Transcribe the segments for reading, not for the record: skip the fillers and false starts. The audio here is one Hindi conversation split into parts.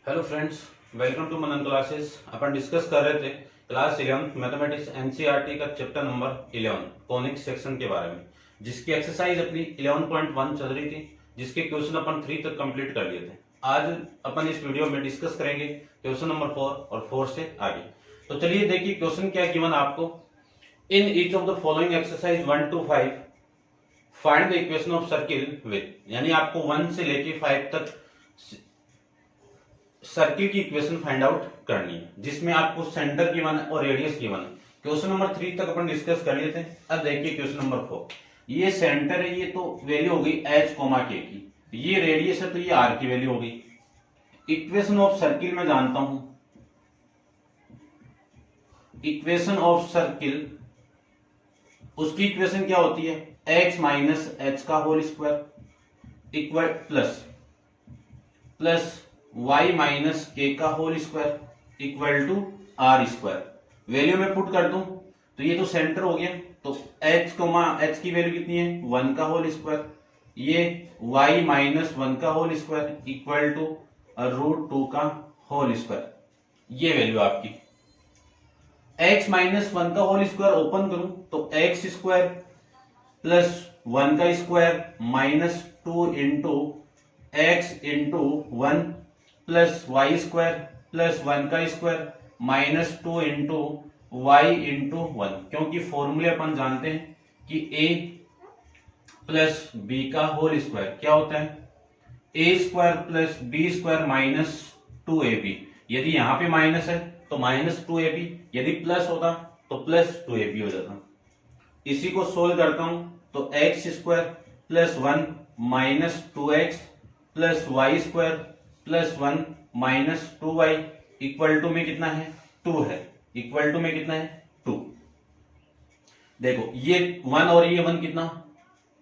Hello friends, welcome to Manan classes. अपन डिस्कस कर रहे थे क्लास 11 मैथमेटिक्स एनसीईआरटी का चैप्टर नंबर 11 कॉनिक सेक्शन के बारे में, जिसकी एक्सरसाइज अपनी 11.1 चल रही थी, जिसके क्वेश्चन अपन 3 तक कंप्लीट कर लिए थे। आज अपन इस वीडियो में डिस्कस करेंगे क्वेश्चन नंबर 4 और 4 से आगे। तो चलिए देखिए क्वेश्चन क्या गिवन आपको। In each of the following exercise 1 to 5 find the equation of circle with, यानी आपको 1 से लेके 5 तक सर्किल की इक्वेशन फाइंड आउट करनी है, जिसमें आपको सेंटर गिवन है और रेडियस गिवन है। क्वेश्चन नंबर 3 तक अपन डिस्कस कर लिए थे। अब देखिए क्वेश्चन नंबर 4, ये सेंटर है, ये तो वैल्यू हो गई h, k की, ये रेडियस है तो ये r की वैल्यू हो गई। इक्वेशन ऑफ सर्किल में जानता हूं, इक्वेशन ऑफ सर्किल उसकी इक्वेशन क्या होती है, x माइनस एच का whole square equal plus y minus k का whole square equal to are square. Value में पुट कर दूं तो ये तो सेंटर हो गया, तो h की वैल्यू कितनी है 1 का होल स्क्वायर, ये y माइनस 1 का होल स्क्वायर इक्वल टू √2 का होल स्क्वायर। ये वैल्यू आपकी x माइनस 1 का होल स्क्वायर ओपन करूं तो x स्क्वायर प्लस 1 का square minus 2 into x into 1 plus Y square plus 1 का square minus 2 into y into 1, क्योंकि फॉर्मूले अपन जानते हैं कि a प्लस बी का होल स्क्वायर क्या होता है, a square plus B square minus 2ab। यदि यहां पे माइनस है तो माइनस 2ab, यदि प्लस होता तो प्लस 2ab हो जाता। इसी को सोल्व करता हूं तो x square plus 1 minus 2x plus Y square plus 1 minus 2y equal to में कितना है 2 है, इक्वल टू में कितना है 2। देखो ये 1 और ये 1 कितना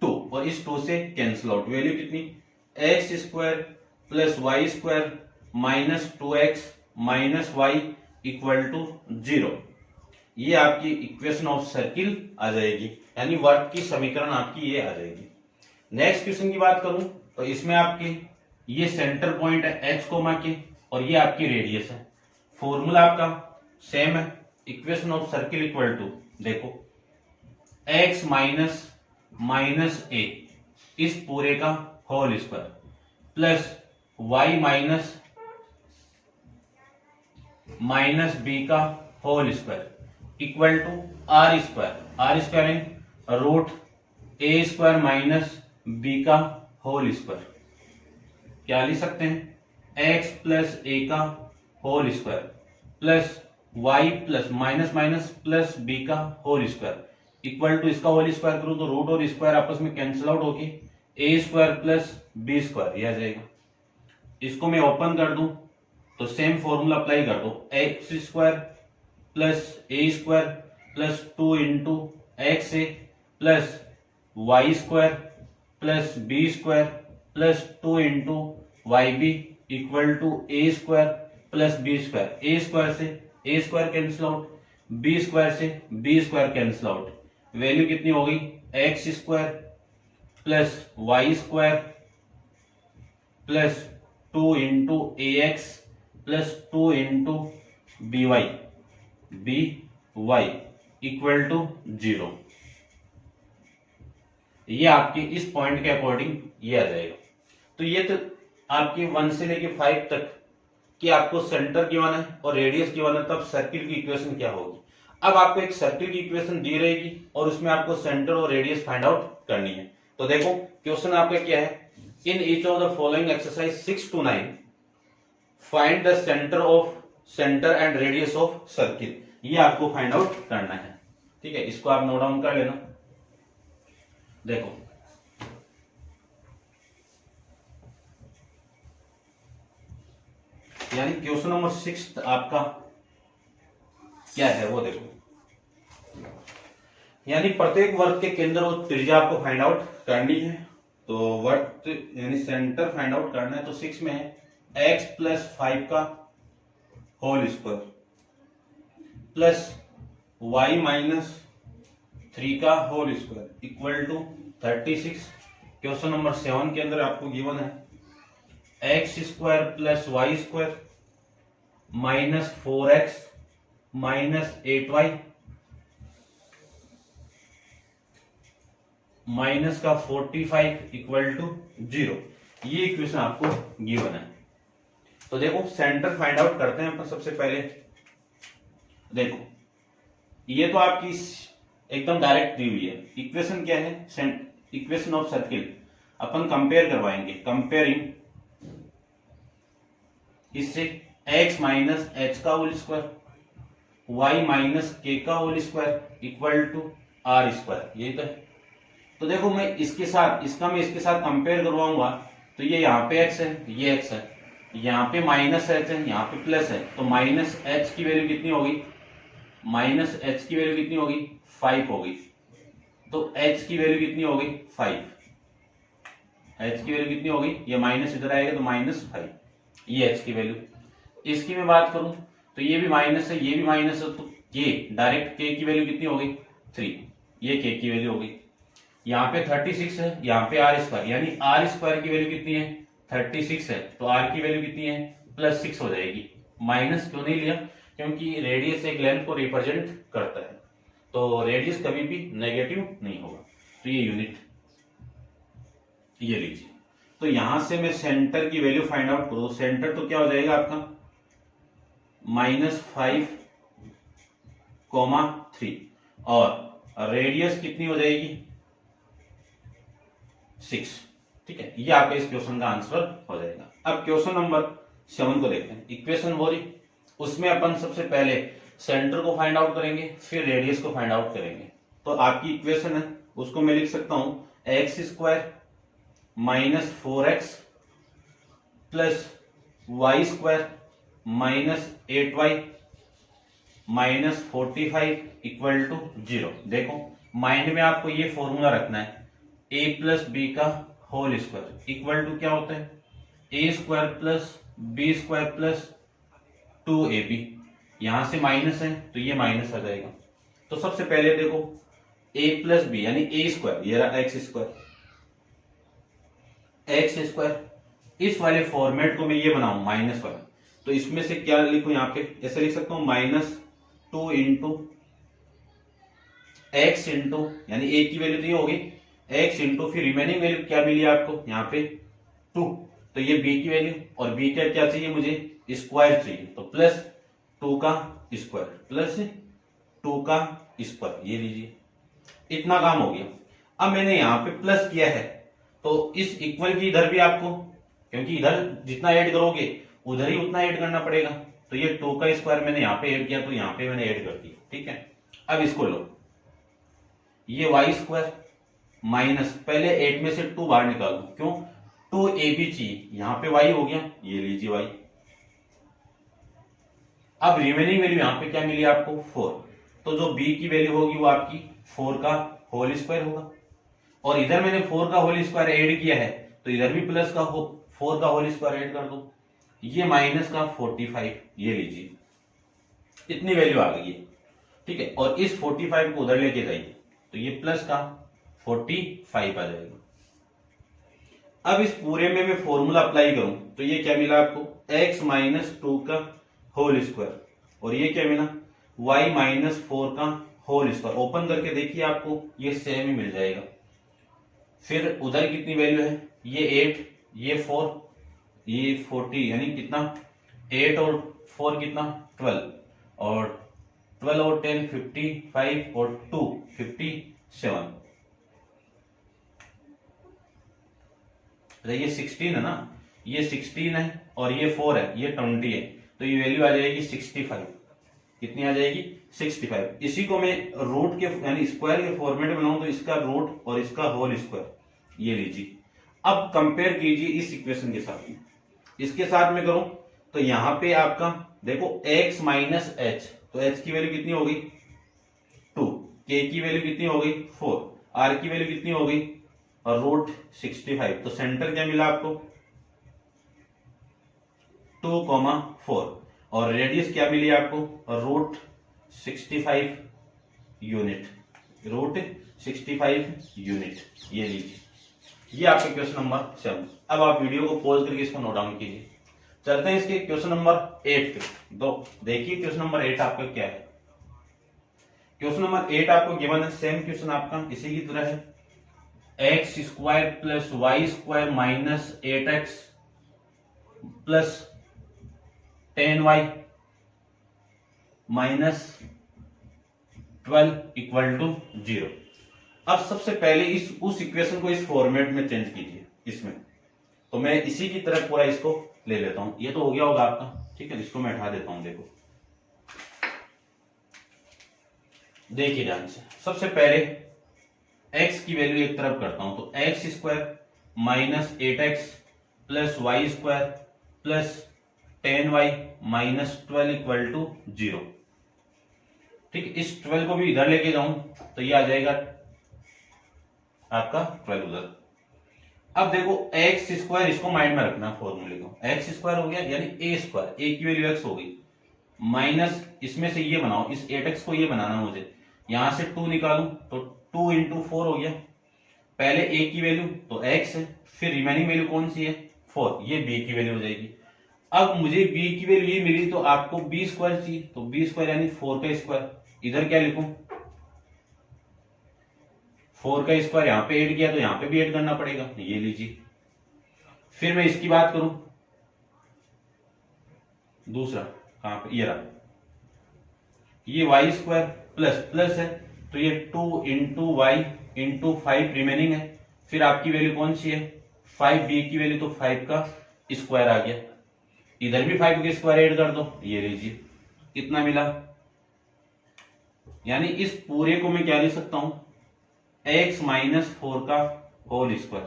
2, और इस 2 से कैंसिल आउट, वैल्यू कितनी x square plus Y square minus 2x minus y equal to 0। ये आपकी इक्वेशन ऑफ सर्किल आ जाएगी, यानी वर्ग की समीकरण आपकी ये आ जाएगी। नेक्स्ट क्वेश्चन की बात करूं तो इसमें आपके ये सेंटर पॉइंट है h, के, और ये आपकी रेडियस है। फॉर्मूला आपका सेम है, equation of circle equal to, देखो x माइनस माइनस ए इस पूरे का whole square plus y minus minus B का whole square equal to are square in root A square minus B का होल स्क्वायर। क्या लिख सकते हैं, x प्लस ए का whole square plus y plus minus minus plus b का होल स्क्वायर इक्वल टू, इसका होल स्क्वायर करूं तो रूट और स्क्वायर आपस में कैंसिल आउट होके a square plus b square ये आ जाएगा। इसको मैं ओपन कर दूं तो सेम फॉर्मूला अप्लाई कर दो, X square plus A square plus 2 into X A plus Y square plus B square plus 2 into Y B equal to A square plus B square. A square से A square cancel out, B square से B square cancel out, value कितनी हो गई X square plus Y square plus 2 into A X plus 2 into B Y equal to 0। ये आपके इस पॉइंट के अकॉर्डिंग ये आ जाएगा। तो ये तो आपके 1 से लेके 5 तक कि आपको सेंटर गिवन है और रेडियस गिवन है, तब सर्किल की इक्वेशन क्या होगी। अब आपको एक सर्किल की इक्वेशन दी रहेगी और उसमें आपको सेंटर और रेडियस फाइंड आउट करनी है। तो देखो क्वेश्चन आपका क्या है, in each of the following exercise 6 to 9 find the centre and radius of circle. ये आपको फाइंड आउट करना है, ठीक है। इसको आप नोट डाउन कर लेना। देखो यानी क्वेश्चन नंबर 6 आपका क्या है वो देखो, यानी प्रत्येक वर्ग के केंद्र और त्रिज्या आपको फाइंड आउट करनी है। तो वर्ग यानी सेंटर फाइंड आउट करना है, तो 6 में है x प्लस 5 का whole square plus y minus 3 का whole square equal to 36। Question number 7 के अंदर आपको गिवन है x square plus Y square minus 4x minus 8y minus का 45 इक्वल टू 0। ये इक्वेशन आपको गिवन है। तो देखो सेंटर फाइंड आउट करते हैं अपन सबसे पहले। देखो ये तो आपकी एकदम डायरेक्ट दी हुई है। इक्वेशन क्या है? Equation of circle. अपन कंपेयर करवाएंगे, कंपेयरिंग इससे x माइनस एच का whole square y minus k का whole square equal to are square. यही तो है। तो देखो मैं इसके साथ कंपेयर करवाऊंगा तो ये यहाँ पे x है, ये x है, यहाँ पे माइनस एच है, यहाँ पे प्लस है। तो माइनस एच की वैल्यू कितनी होगी? माइनस एच की वैल्यू कितनी होगी? 5 होगी। तो h की वैल्यू कितनी होगी? 5। h की वैल्यू कितनी होगी? ये माइनस इधर आएगा तो माइनस 5, ये h की वैल्यू। इसकी मैं बात करूं तो ये भी माइनस है, ये भी माइनस है, तो ये डायरेक्ट k की वैल्यू कितनी होगी? 3। ये k की वैल्यू होगी। यहाँ पे 36 है, यहाँ पे आर स्क्वायर, यानी आर स्क्वायर की वैल्यू कितनी है? 36 है, तो आर की वैल्यू कितनी है? प्लस 6 हो जाएगी। माइनस क्यों नहीं लिया? क्योंकि रेडियस एक लेंथ को रिप्रेजेंट करता है, तो रेडियस कभी भी नेगेटिव नहीं होगा। तो ये यूनिट ये लीजिए। तो यहां से मैं सेंटर की वैल्यू फाइंड आउट करूं, सेंटर तो क्या हो जाएगा आपका? -5,3 और रेडियस कितनी हो जाएगी? 6। ठीक है, ये आपके इस क्वेश्चन का आंसर हो जाएगा। अब क्वेश्चन नंबर 7 को देखते हैं। इक्वेशन हो रही, उसमें अपन सबसे पहले सेंटर को फाइंड आउट करेंगे, फिर रेडियस को फाइंड आउट करेंगे। तो आपकी इक्वेशन है, उसको मैं लिख सकता हूं x square minus 4x plus Y square minus 8y minus 45 equal to 0। देखो माइंड में आपको ये फॉर्मूला रखना है, a प्लस बी का होल स्क्वायर इक्वल टू क्या होता है? A square plus B square plus 2ab। यहां से माइनस है तो ये माइनस आ जाएगा। तो सबसे पहले देखो a प्लस बी यानी ए स्क्वायर, ये रहा एक्स स्क्वायर, एक्स स्क्वायर। इस वाले फॉर्मेट को मैं ये बनाऊं माइनस वाला, तो इसमें से क्या लिखूं? यहाँ पे ऐसे लिख सकता हूं -2 इंटू एक्स इंटू, यानी ए की वैल्यू तो ये होगी x इंटू, फिर रिमेनिंग वैल्यू क्या मिली आपको यहाँ पे? 2। तो ये b की वैल्यू, और b का क्या चाहिए मुझे? स्क्वायर चाहिए, तो प्लस 2 का स्क्वायर प्लस 2 का स्क्वायर, ये लीजिए। इतना काम हो गया। अब मैंने यहाँ पे प्लस किया है, तो इस इक्वल की इधर भी आपको, क्योंकि इधर जितना ऐड करोगे उधर ही उतना ऐड करना पड़ेगा। तो ये 2 का स्क्वायर मैंने यहाँ पे ऐड किया, तो यहाँ पे मैंने ऐड कर दिया। ठीक है, अब इसको लो, ये वाई स्क्वायर माइनस, पहले 8 में से 2 बाहर निकाल दो, क्यों? 2ab चाहिए, यहां पे y हो गया, ये लीजिए y। अब रिमेनिंग वैल्यू यहां पे क्या मिली आपको? 4। तो जो b की वैल्यू होगी वो आपकी 4 का होल स्क्वायर होगा, और इधर मैंने 4 का होल स्क्वायर ऐड किया है, तो इधर भी प्लस का 4 का होल स्क्वायर ऐड कर दो, ये माइनस का 45, ये लीजिए। इतनी वैल्यू आ गई है। ठीक है, और इस 45 को उधर लेके जाइए, तो ये प्लस का 45 आ जाएगा। अब इस पूरे में मैं फॉर्मूला अप्लाई करूं तो ये क्या मिला आपको? x माइनस 2 का होल स्क्वायर, और ये क्या मिला? y माइनस 4 का होल स्क्वायर। ओपन करके देखिए, आपको ये सेम ही मिल जाएगा। फिर उधर कितनी वैल्यू है? ये 8, ये 4, ये 40, यानी कितना? 8 और 4 कितना? 12, और 12 और 10 55, और 2 57। ये 16 है ना, ये 16 है, और ये 4 है, ये 20 है, तो ये वैल्यू आ जाएगी 65। कितनी आ जाएगी? 65। इसी को मैं रूट के यानी स्क्वायर के फॉर्मेट में बनाऊं तो इसका रूट और इसका होल स्क्वायर, ये लीजिए। अब कंपेयर कीजिए इस इक्वेशन के साथ में, इसके साथ में करूं तो यहां पे आपका देखो x माइनस एच, तो h की वैल्यू कितनी होगी? 2, k की वैल्यू कितनी होगी? 4, r की वैल्यू कितनी होगी? और रूट 65। तो सेंटर क्या मिला आपको? 2,4, और रेडियस क्या मिली आपको? रूट 65 यूनिट, रूट 65 यूनिट, ये लीजिए। ये आपका क्वेश्चन नंबर 7। अब आप वीडियो को पॉज करके इसको नोट डाउन कीजिए। चलते हैं इसके क्वेश्चन नंबर 8 पे। दो देखिए क्वेश्चन नंबर 8 आपका क्या है। क्वेश्चन नंबर 8 आपको गिवन है, सेम क्वेश्चन आपका इसी की तरह है। X square plus Y square minus 8x plus 10y minus 12 equal to 0। अब सबसे पहले उस इक्वेशन को इस फॉर्मेट में चेंज कीजिए इसमें। तो मैं इसी की तरह पूरा इसको ले लेता हूं। ये तो हो गया होगा आपका, ठीक है। इसको मैं हटा देता हूं। देखो देखिए ध्यान से, सबसे पहले x की वैल्यू एक तरफ करता हूं। तो x square minus 8x plus Y square plus 10y minus 12 equal to 0। ठीक, इस 12 को भी इधर लेके जाऊं तो ये आ जाएगा आपका 12 उधर। अब देखो एक्स स्क्वायर, इसको माइंड में रखना फॉर्मूले को। एक्स स्क्वायर हो गया यानी ए स्क्वायर, ए की वैल्यू एक्स हो गई, माइनस इसमें से ये बनाओ, इस 8x को ये बनाना मुझे। यहां से 2 निकालूं तो 2 इंटू 4 हो गया। पहले a की वैल्यू तो x है, फिर रिमेनिंग वैल्यू कौन सी है 4, ये b की वैल्यू हो जाएगी। अब मुझे b की वैल्यू ये मिली तो आपको b स्क्वायर चाहिए, तो b स्क्वायर यानी 4 का स्क्वायर। इधर क्या लिखूं, 4 का स्क्वायर यहां पे ऐड किया तो यहां पे भी ऐड करना पड़ेगा, ये लीजिए। फिर मैं इसकी बात करूं, दूसरा कहां पे, ये रहा, ये वाई स्क्वायर प्लस प्लस है तो ये 2 इंटू वाई इंटू 5 रिमेनिंग है। फिर आपकी वैल्यू कौन सी है 5, बी की वैल्यू तो 5 का स्क्वायर आ गया। इधर भी 5 के स्क्वायर ऐड कर दो, ये लीजिए कितना मिला। यानी इस पूरे को मैं क्या लिख सकता हूं, x माइनस 4 का होल स्क्वायर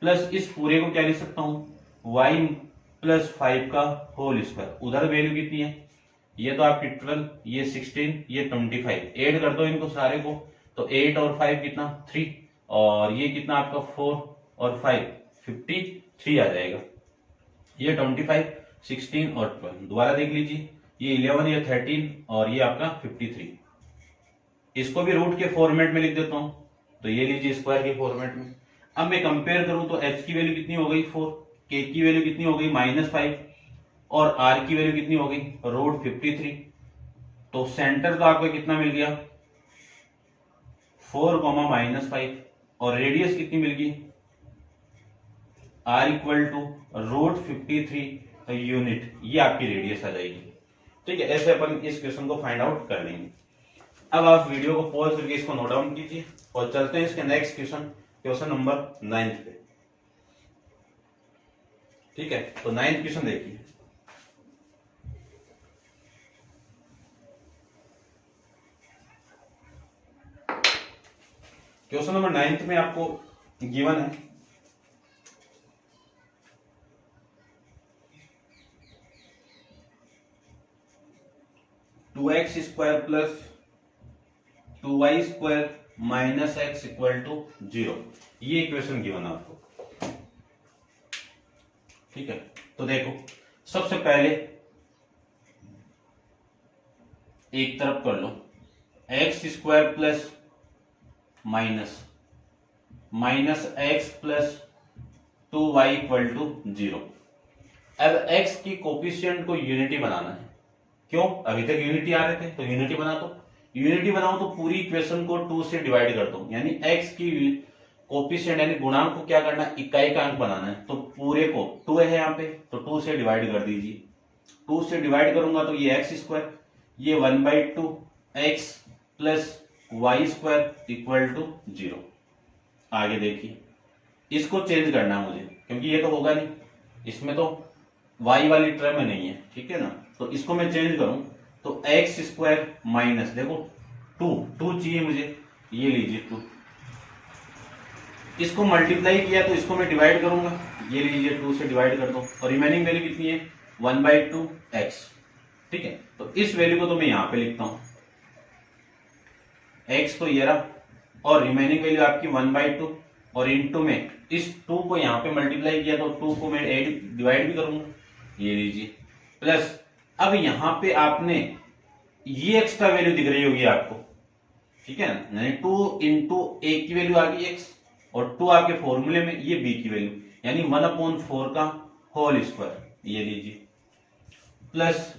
प्लस इस पूरे को क्या लिख सकता हूं y प्लस 5 का होल स्क्वायर। उधर वैल्यू कितनी है, ये तो आपकी 12, ये 16, ये 25। ऐड कर दो इनको सारे को तो 8 और 5 कितना 3, और ये कितना आपका 4 और 5 53 आ जाएगा। ये 25, 16 और 12 दोबारा देख लीजिए, ये 11, ये 13 और ये आपका 53। इसको भी रूट के फॉर्मेट में लिख देता हूं तो ये लीजिए स्क्वायर के फॉर्मेट में। अब मैं कंपेयर करूं तो h की वैल्यू कितनी हो गई 4, k की वैल्यू कितनी हो गई -5 और r की वैल्यू कितनी हो गई रूट 53। तो सेंटर का आपको कितना मिल गया 4, -5 और रेडियस कितनी मिल गई r equal to root 53 unit, ये आपकी रेडियस आ जाएगी। ठीक है, ऐसे अपन इस क्वेश्चन को फाइंड आउट कर लेंगे। अब आप वीडियो को पॉज करके इसको नोट डाउन कीजिए और चलते हैं इसके नेक्स्ट क्वेश्चन, क्वेश्चन नंबर 9 पे। ठीक है, तो 9th क्वेश्चन देखिए। क्वेश्चन नंबर 9 में आपको गिवन है two x square plus 2y square minus x equal to 0। ये इक्वेशन गिवन आपको। ठीक है, तो देखो सबसे पहले एक तरफ कर लो, X square plus minus X plus 2y equal to 0। अब x की कोफिशिएंट को यूनिटी बनाना है। क्यों, अभी तक यूनिटी आ रहे थे तो यूनिटी बना दो। यूनिटी बनाओ तो पूरी इक्वेशन को 2 से डिवाइड कर दो, यानी x की कोफिशिएंट यानी गुणांक को क्या करना है इकाई का अंक बनाना है। तो पूरे को 2 है यहाँ पे तो 2 से डिवाइड कर दीजिए। 2 से डिवाइड करूंगा तो ये एक्स स्क्वायर, ये 1/2 x plus Y square equal to 0। आगे देखिए, इसको चेंज करना है मुझे क्योंकि ये तो होगा नहीं, इसमें तो y वाली टर्म में नहीं है। ठीक है ना, तो इसको मैं चेंज करूं तो एक्स स्क्वायर माइनस देखो 2 चाहिए मुझे, ये लीजिए 2। इसको मल्टीप्लाई किया तो इसको मैं डिवाइड करूंगा, ये लीजिए 2 से डिवाइड कर दो और रिमेनिंग वैल्यू कितनी है 1/2 एक्स। ठीक है, तो इस वैल्यू को तो मैं यहां पे लिखता हूं, एक्स तो ये रहा और रिमेनिंग वैल्यू आपकी 1/2 और इनटू में इस 2 को यहां पे मल्टीप्लाई किया तो 2 को मैं डिवाइड भी करूंगा, ये लीजिए प्लस। अब यहां पे आपने ये एक्स्ट्रा वैल्यू दिख रही होगी आपको, ठीक है ना, 2 इंटू ए की वैल्यू आ गई एक्स और 2 आपके फॉर्मूले में, ये b की वैल्यू, यानी 1/4 का होल स्क्वायर, ये लीजिए, प्लस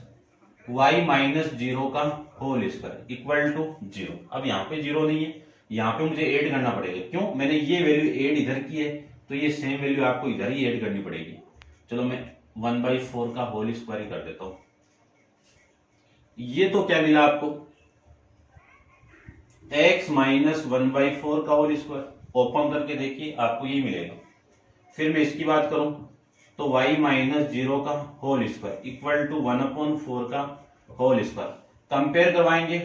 y माइनस 0 का होल स्क्वायर इक्वल टू 0। अब यहाँ पे 0 नहीं है, यहाँ पे मुझे ऐड करना पड़ेगा। क्यों? मैंने ये वैल्यू ऐड इधर की है, तो ये सेम वैल्यू आपको इधर ही ऐड करनी पड़ेगी। चलो मैं 1/4 का होल स्क्वायर ही कर देता हूं। ये तो क्या मिला आपको, x माइनस 1/4 का होल स्क्वायर। ओपन करके देखिए, आपको ये मिलेगा। फिर मैं इसकी बात करूं तो y माइनस 0 का होल स्क्वायर इक्वल टू 1/4 का होल स्क्वायर। कंपेयर करवाएंगे,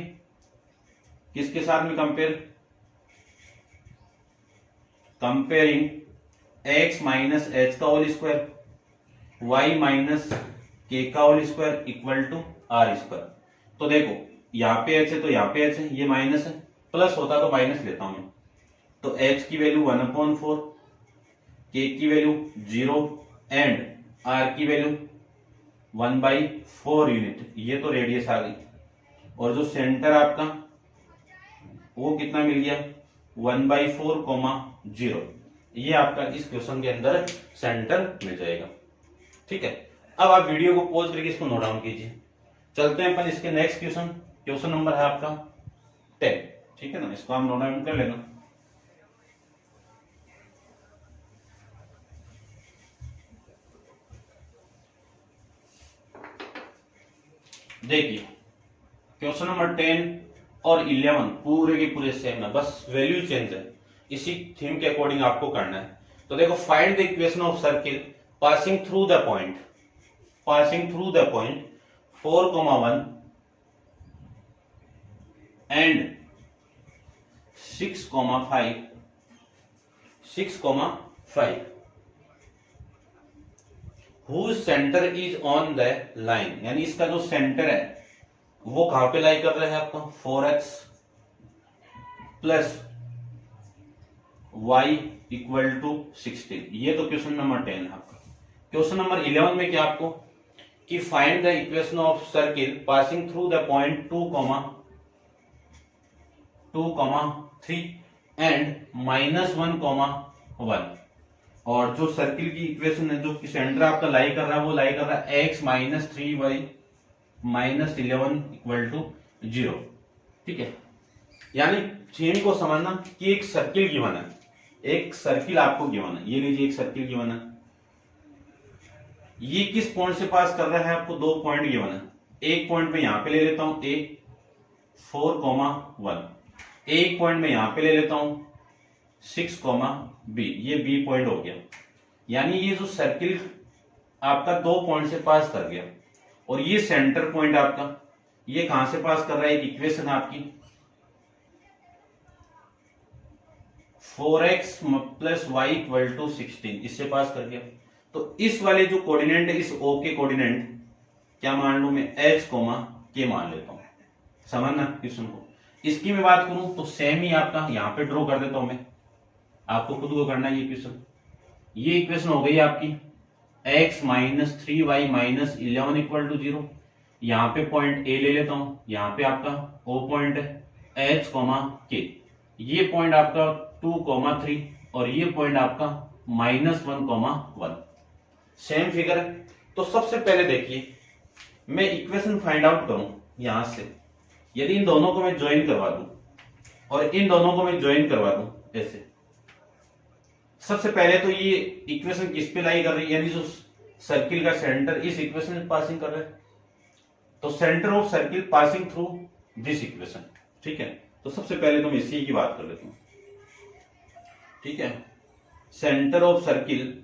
किसके साथ में compare? Comparing x minus h का whole square, y minus k का whole square equal to r square. तो देखो, यहाँ पे h है तो यहाँ पे h है, ये माइनस है, प्लस होता तो माइनस लेता हूं मैं। तो h की वैल्यू 1/4, k की वैल्यू 0 एंड r की वैल्यू 1/4 यूनिट। ये तो रेडियस आ गई, और जो सेंटर आपका वो कितना मिल गया, 1/4, 0। ये आपका इस क्वेश्चन के अंदर सेंटर मिल जाएगा। ठीक है, अब आप वीडियो को पॉज करके इसको नोट डाउन कीजिए। चलते हैं अपन इसके नेक्स्ट क्वेश्चन। क्वेश्चन नंबर है आपका 10। ठीक है ना, इसको हम नोट डाउन कर लेना। देखिए, क्वेश्चन नंबर 10 और 11 पूरे के पूरे सेम है, बस वैल्यू चेंज है। इसी थीम के अकॉर्डिंग आपको करना है। तो देखो, find the equation of circle passing through the point 4,1 and 6,5 whose center is on the line, यानी इसका जो सेंटर है वो कहां पे लाई कर रहा है आपका, 4x plus y equal to 16। ये तो क्वेश्चन नंबर 10 है आपका। क्वेश्चन नंबर 11 में क्या आपको कि find the equation of circle passing through the point 2,3 and -1,1, और जो सर्किल की इक्वेशन है, जो सेंटर आपका लाई कर रहा है, वो लाई कर रहा है x minus 3y minus 11 equal to 0। ठीक है, यानी थीम को समझना कि एक सर्किल गिवन है, एक सर्किल आपको गिवन है। ये लीजिए, एक सर्किल गिवन है, ये किस पॉइंट से पास कर रहा है, आपको 2 पॉइंट गिवन है। एक पॉइंट में यहां पे ले लेता हूं a 4,1, एक पॉइंट में यहां पे ले लेता हूं 6,b, ये b पॉइंट हो गया। यानी ये जो सर्किल आपका 2 पॉइंट से पास कर गया, और ये सेंटर पॉइंट आपका ये कहां से पास कर रहा है, एक इक्वेशन आपकी 4x plus Y equal to 16, इससे पास कर गया। तो इस वाले जो कोऑर्डिनेट है, इस O के कोऑर्डिनेट क्या मान लू मैं, h, k मान लेता हूं। समझना क्वेश्चन को। इसकी मैं बात करूं तो सेम ही आपका यहां पे ड्रॉ कर देता हूं मैं, आपको खुद को करना है ये क्वेश्चन। ये इक्वेशन हो गई आपकी x minus 3y minus 11 equal to 0। यहाँ पे पॉइंट A ले लेता हूं, यहाँ पे आपका O पॉइंट है, h, k, ये पॉइंट आपका 2,3 और ये पॉइंट आपका -1,1। सेम फिगर है। तो सबसे पहले देखिए, मैं इक्वेशन फाइंड आउट करूं यहां से, यदि इन दोनों को मैं ज्वाइन करवा दूं और इन दोनों को मैं ज्वाइन करवा दूं ऐसे, सबसे पहले तो ये इक्वेशन किस पे लाई कर रही है, यानी जो सर्किल का सेंटर इस इक्वेशन में पासिंग कर रहा है, तो centre of circle passing through this equation. ठीक है, तो सबसे पहले तो मैं इसी की बात कर लेता हूं। ठीक है, centre of circle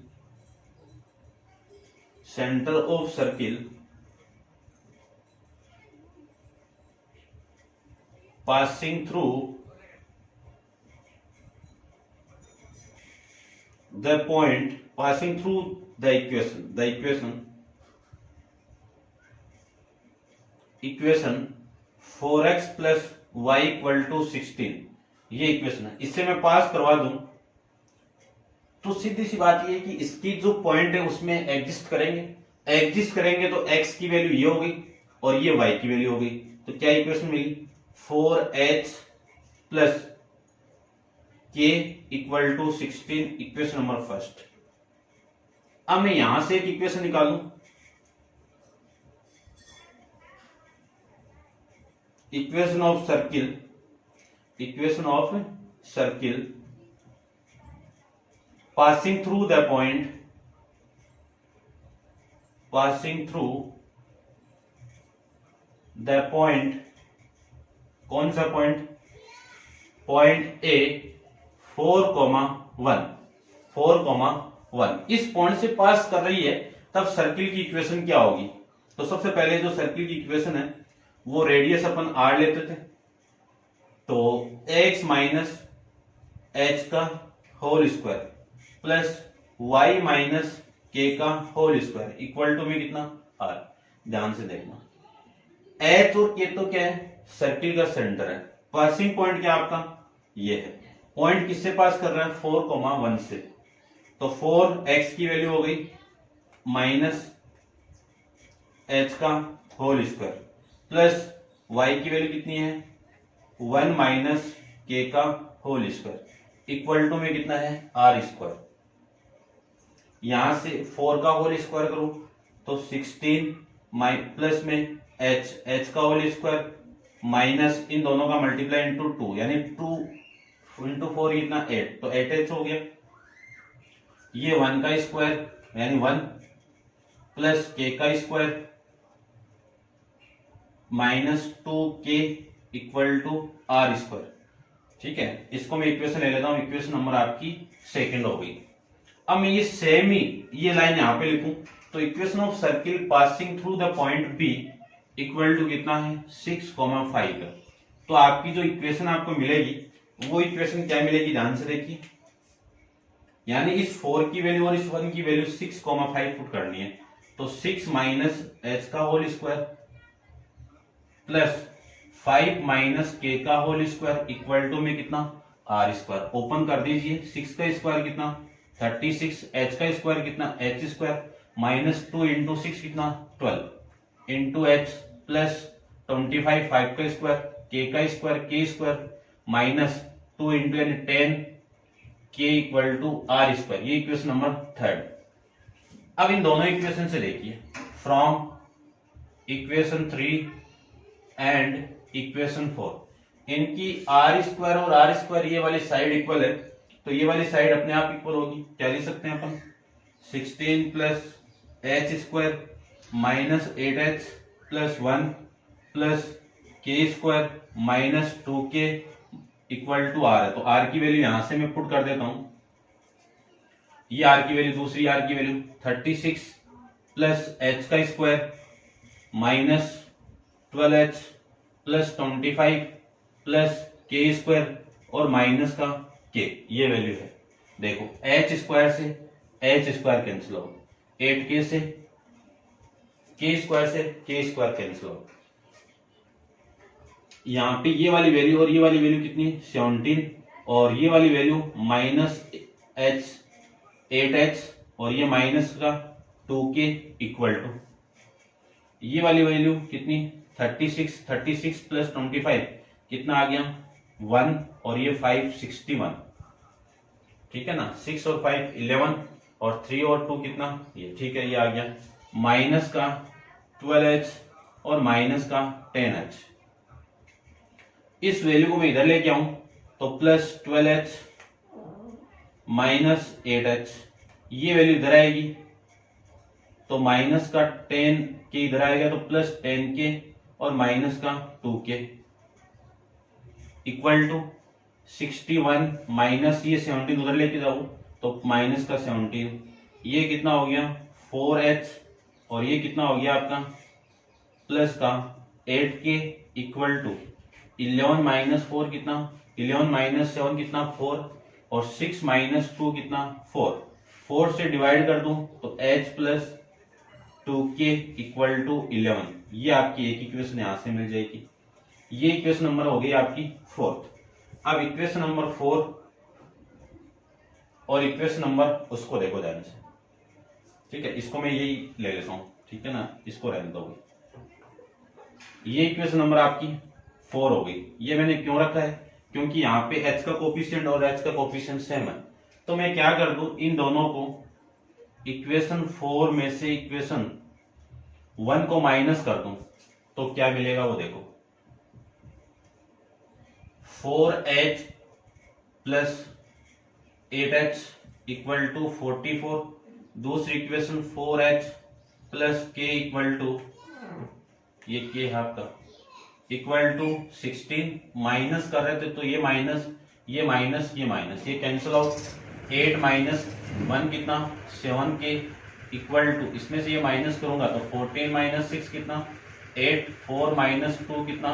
passing through the point, passing through the equation 4x plus y equal to 16, ये इक्वेशन है। इससे मैं पास करवा दूं तो सीधी सी बात ये है कि इसकी जो पॉइंट है उसमें एग्जिस्ट करेंगे तो x की वैल्यू ये होगी और ये y की वैल्यू होगी। तो क्या इक्वेशन मिली, 4h plus k equal to 16, equation number first. अब मैं यहां से एक इक्वेशन निकालूं, equation of circle, equation of circle passing through the point, passing through the point, कौन सा पॉइंट, पॉइंट ए 4,1, 4,1 इस पॉइंट से पास कर रही है, तब सर्किल की इक्वेशन क्या होगी। तो सबसे पहले जो सर्किल की इक्वेशन है वो रेडियस अपन r लेते थे, तो x माइनस एच का whole square plus y minus k का होल स्क्वायर इक्वल टू में कितना r। ध्यान से देखना, h और k तो क्या है, सर्किल का सेंटर है, पासिंग पॉइंट क्या आपका ये है, पॉइंट किससे पास कर रहा है 4,1 से, तो 4x की वैल्यू हो गई माइनस h का होल स्क्वायर प्लस y की वैल्यू कितनी है 1 माइनस k का होल स्क्वायर इक्वल टू में कितना है r स्क्वायर। यहां से 4 का होल स्क्वायर करो तो 16 प्लस में h का होल स्क्वायर माइनस इन दोनों का मल्टीप्लाई इंटू 2 यानी 2 इंटू 4 कितना 8, तो 8h हो गया। ये 1 का स्क्वायर यानी 1 प्लस k का square minus 2k equal to r square. ठीक है, इसको मैं इक्वेशन ले लेता हूं, इक्वेशन नंबर आपकी सेकंड हो गई। अब मैं ये सेम ही ये लाइन यहां पे लिखूं तो equation of circle passing through the point B equal to कितना है 6,5 है। तो आपकी जो इक्वेशन आपको मिलेगी वो इक्वेशन क्या मिलेगी, ध्यान से देखिए, यानी इस 4 की वैल्यू और इस 1 की वैल्यू 6,5 पुट करनी है, तो 6 माइनस एच का whole square plus 5 minus k का होल स्क्वायर इक्वल टू में कितना आर स्क्वायर। ओपन कर दीजिए, 6 का स्क्वायर कितना 36, एच का स्क्वायर कितना एच स्क्वायर माइनस 2 इंटू 6 कितना 12 इंटू एच प्लस 25 5 का स्क्वायर के का स्क्वायर के स्क्वायर माइनस 2 इंटू यानी 10 के इक्वल टू आर स्क्वायर। ये इक्वेशन नंबर थर्ड। अब इन दोनों इक्वेशन से देखिए, फ्रॉम इक्वेशन 3 एंड इक्वेशन 4 इनकी आर स्क्वायर और आर स्क्वायर ये वाली साइड इक्वल है, तो ये वाली साइड अपने आप इक्वल होगी। क्या लिख सकते हैं अपन 16 plus H square minus 8h plus 1 plus K square minus 2k equal to R है। तो आर की वैल्यू यहां से मैं पुट कर देता हूं, ये आर की वैल्यू, दूसरी आर की वैल्यू 36 प्लस एच का square minus 12h plus 25 plus K square और माइनस का के, ये वैल्यू है। देखो एच स्क्वायर से एच स्क्वायर कैंसिल हो, 8k से के स्क्वायर से के स्क्वायर कैंसिल हो। यहाँ पे ये वाली वैल्यू और ये वाली वैल्यू कितनी 17 और ये वाली वैल्यू माइनस एच 8h और ये माइनस का 2k इक्वल टू ये वाली वैल्यू कितनी 36 प्लस 25 कितना आ गया 1 और ये 5 61। ठीक है ना, 6 और 5 11 और 3 और 2 कितना ये, ठीक है, ये आ गया माइनस का 12h और माइनस का 10h। इस वैल्यू को मैं इधर लेके आऊं तो प्लस 12h माइनस 8h, ये वैल्यू इधर आएगी तो माइनस का 10k इधर आएगा तो प्लस 10k और माइनस का 2k इक्वल टू 61 माइनस ये 17 उधर लेके जाओ तो माइनस का 17, ये कितना हो गया 4h और ये कितना हो गया आपका प्लस का 8k इक्वल टू 11 माइनस 4 कितना 11 माइनस 7 कितना 4 और 6 माइनस 2 कितना 4 से डिवाइड कर दूं तो h plus 2k equal to 11। ये आपकी एक इक्वेशन यहां से मिल जाएगी। ये इक्वेशन नंबर हो गई आपकी फोर्थ। अब इक्वेशन नंबर 4 और इक्वेशन नंबर उसको देखो ध्यान से, ठीक है, इसको मैं यही ले लेता हूं, ठीक है ना, इसको रहने दो। ये इक्वेशन नंबर आपकी 4 हो गई। ये मैंने क्यों रखा है क्योंकि यहाँ पे h का कोफिशिएंट और h का कोफिशिएंट सेम है। तो मैं क्या कर दूं, इन दोनों को इक्वेशन 4 में से इक्वेशन 1 को माइनस कर दूं तो क्या मिलेगा वो देखो, 4h plus 8h equal to 44। दूसरी equation 4h plus k equal to, ये k है आपका, इक्वल टू 16। माइनस कर रहे थे तो ये माइनस, ये माइनस, ये माइनस, ये कैंसिल आउट। 8 माइनस 1 कितना, 7k इक्वल टू, इसमें से ये माइनस करूंगा तो 14 माइनस 6 कितना 8, 4 माइनस 2 कितना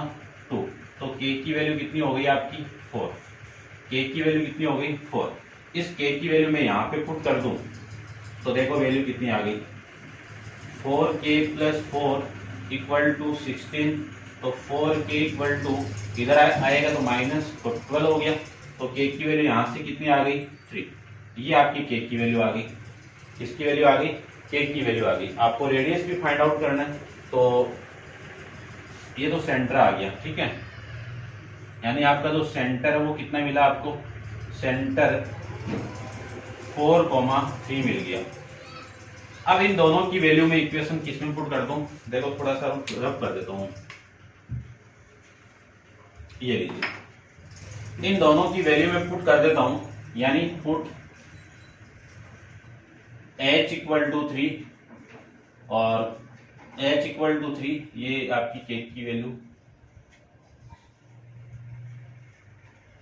2। तो k की वैल्यू कितनी हो गई आपकी 4। k की वैल्यू कितनी हो गई 4। इस k की वैल्यू मैं यहाँ पे पुट कर दूं तो देखो वैल्यू कितनी आ गई, 4k प्लस 4 इक्वल टू 16। तो 4k इक्वल टू इधर आएगा तो माइनस, तो 12 हो गया। तो k की वैल्यू यहाँ से कितनी आ गई 3। ये आपकी k की वैल्यू आ गई। किसकी वैल्यू आ गई, k की वैल्यू आ गई। आपको रेडियस भी फाइंड आउट करना है तो ये तो सेंटर आ गया, ठीक है। यानी आपका जो सेंटर है वो कितना मिला आपको, सेंटर 4,3 मिल गया। अब इन दोनों की वैल्यू में इक्वेशन किस में पुट कर दूं, देखो थोड़ा सा रफ कर देता हूं। ये लीजिए, इन दोनों की वैल्यू में पुट कर देता हूं, यानी पुट h इक्वल टू 3 और h इक्वल टू 3, ये आपकी k की वैल्यू,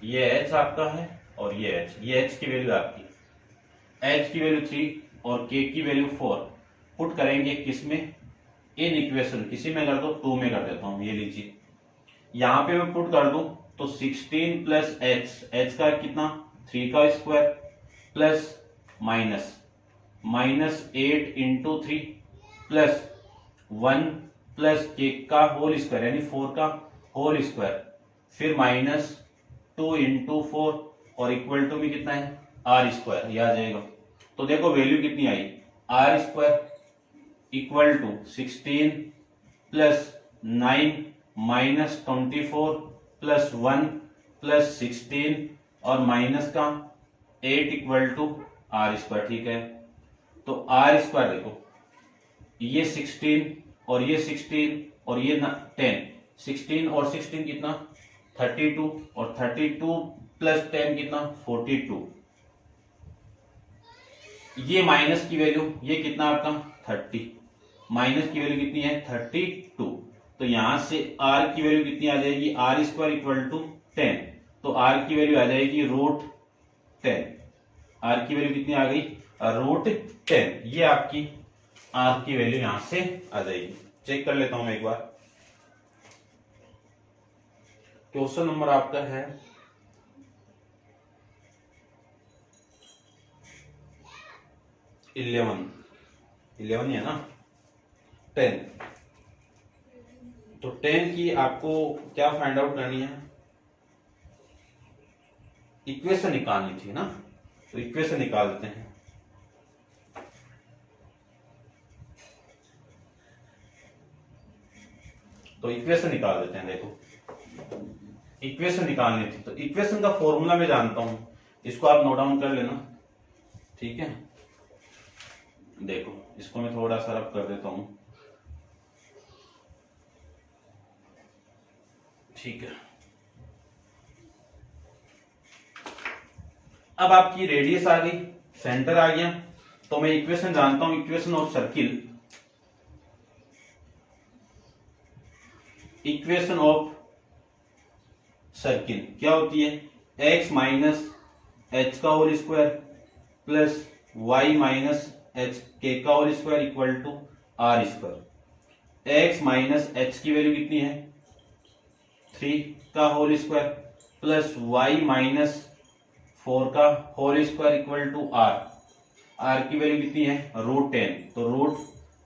ये h आपका है और ये h की वैल्यू आपकी, h की वैल्यू 3 और k की वैल्यू 4 पुट करेंगे किसमें, इन इक्वेशन, किसी में कर दो 2 में कर देता हूं। ये लीजिए, यहां पे मैं पुट कर दूं तो 16 प्लस h का कितना 3 का square plus minus 8 into 3 plus 1 plus k का होल स्क्वायर यानी 4 का होल स्क्वायर, फिर माइनस 2 इंटू 4 और इक्वल टू में कितना है r स्क्वायर, ये आ जाएगा। तो देखो वैल्यू कितनी आई, r square equal to 16 plus 9 minus 24 plus 1 plus 16 और माइनस का 8 इक्वल टू r स्क्वायर, ठीक है। तो r स्क्वायर देखो, ये 16 और ये 16 और ये 10, 16 और 16 कितना 32 और 32 प्लस 10 कितना 42। ये माइनस की वैल्यू, ये कितना आपका 30, माइनस की वैल्यू कितनी है 32। तो यहां से r की वैल्यू कितनी आ जाएगी, r स्क्वायर इक्वल टू 10। तो r की वैल्यू आ जाएगी रूट 10। r की वैल्यू कितनी आ गई रूट 10। ये आपकी r की वैल्यू यहां से आ जाएगी। चेक कर लेता हूं मैं एक बार। क्वेश्चन नंबर आपका है 11 है ना, 10। तो 10 की आपको क्या फाइंड आउट करनी है, इक्वेशन निकालनी थी ना, तो इक्वेशन निकाल देते हैं। तो इक्वेशन निकाल देते हैं। देखो इक्वेशन निकालनी थी, तो इक्वेशन का फॉर्मूला मैं जानता हूं, इसको आप नोट डाउन कर लेना, ठीक है। देखो इसको मैं थोड़ा सा रफ कर देता हूं, ठीक है। अब आपकी रेडियस आ गई, सेंटर आ गया, तो मैं इक्वेशन जानता हूं, equation of circle, equation of circle क्या होती है, x माइनस एच का whole square plus y minus h के का whole square equal to r square. x minus h की वैल्यू कितनी है 3 का whole square plus y minus 4 का whole square equal to r की वैल्यू कितनी है रूट 10, तो रूट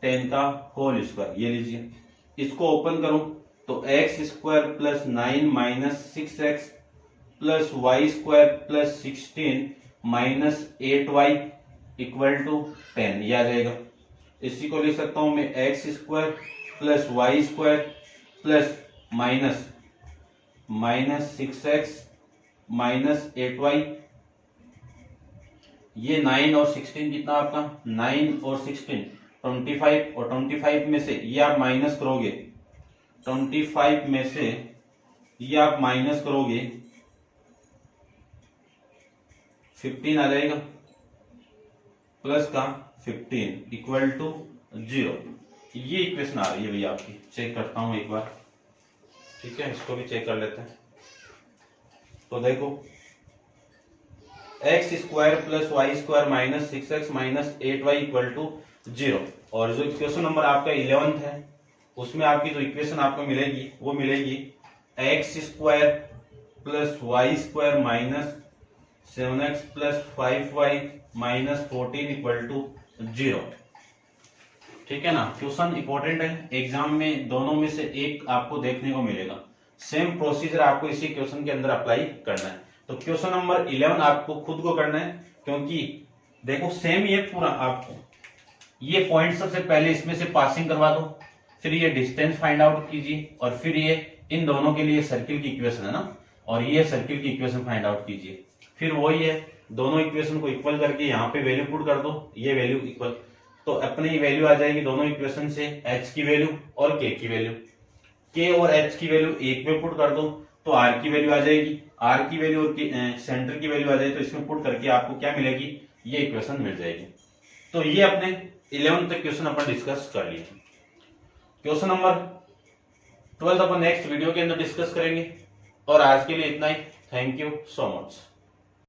10 का होल स्क्वायर। ये लीजिए, इसको ओपन करूं तो x square plus 9 minus 6x plus Y square plus 16 minus 8y equal to 10, ये आ जाएगा। इसी को लिख सकता हूं मैं x square plus Y square plus minus 6x minus 8y, ये 9 और 16 कितना आपका 9 और 16 25, और 25 में से ये आप माइनस करोगे, 25 में से ये आप माइनस करोगे 15 आ जाएगा, प्लस का 15 इक्वल टू 0। ये इक्वेशन आ रही है भैया आपकी। चेक करता हूं एक बार, ठीक है, इसको भी चेक कर लेते हैं। तो देखो x square plus Y square minus 6x minus 8y equal to 0। और जो इक्वेशन नंबर आपका 11th है उसमें आपकी जो इक्वेशन आपको मिलेगी वो मिलेगी x square plus Y square minus 7x plus 5y minus 14 equal to 0। ठीक है ना, क्वेश्चन इंपॉर्टेंट है, एग्जाम में दोनों में से एक आपको देखने को मिलेगा। सेम प्रोसीजर आपको इसी क्वेश्चन के अंदर अप्लाई करना है। तो क्वेश्चन नंबर 11 आपको खुद को करना है, क्योंकि देखो सेम ये पूरा आपको ये पॉइंट सबसे पहले इसमें से पासिंग करवा दो, फिर ये डिस्टेंस फाइंड आउट कीजिए, और फिर ये इन दोनों के लिए सर्किल की इक्वेशन है ना, और ये सर्किल की इक्वेशन फाइंड आउट कीजिए। फिर वही है, दोनों इक्वेशन को इक्वल करके यहाँ पे वैल्यू पुट कर दो, ये वैल्यू इक्वल, तो अपनी वैल्यू आ जाएगी दोनों इक्वेशन से h की वैल्यू और k की वैल्यू। k और h की वैल्यू एक में पुट कर दो तो r की वैल्यू आ जाएगी, r की वैल्यू और सेंटर की वैल्यू आ जाएगी, तो इसमें पुट करके आपको क्या मिलेगी, ये इक्वेशन मिल जाएगी। तो ये अपने 11th तक क्वेश्चन अपन डिस्कस कर लिए। क्वेश्चन नंबर 12 अपन नेक्स्ट वीडियो के अंदर डिस्कस करेंगे। और आज के लिए इतना ही। Thank you so much.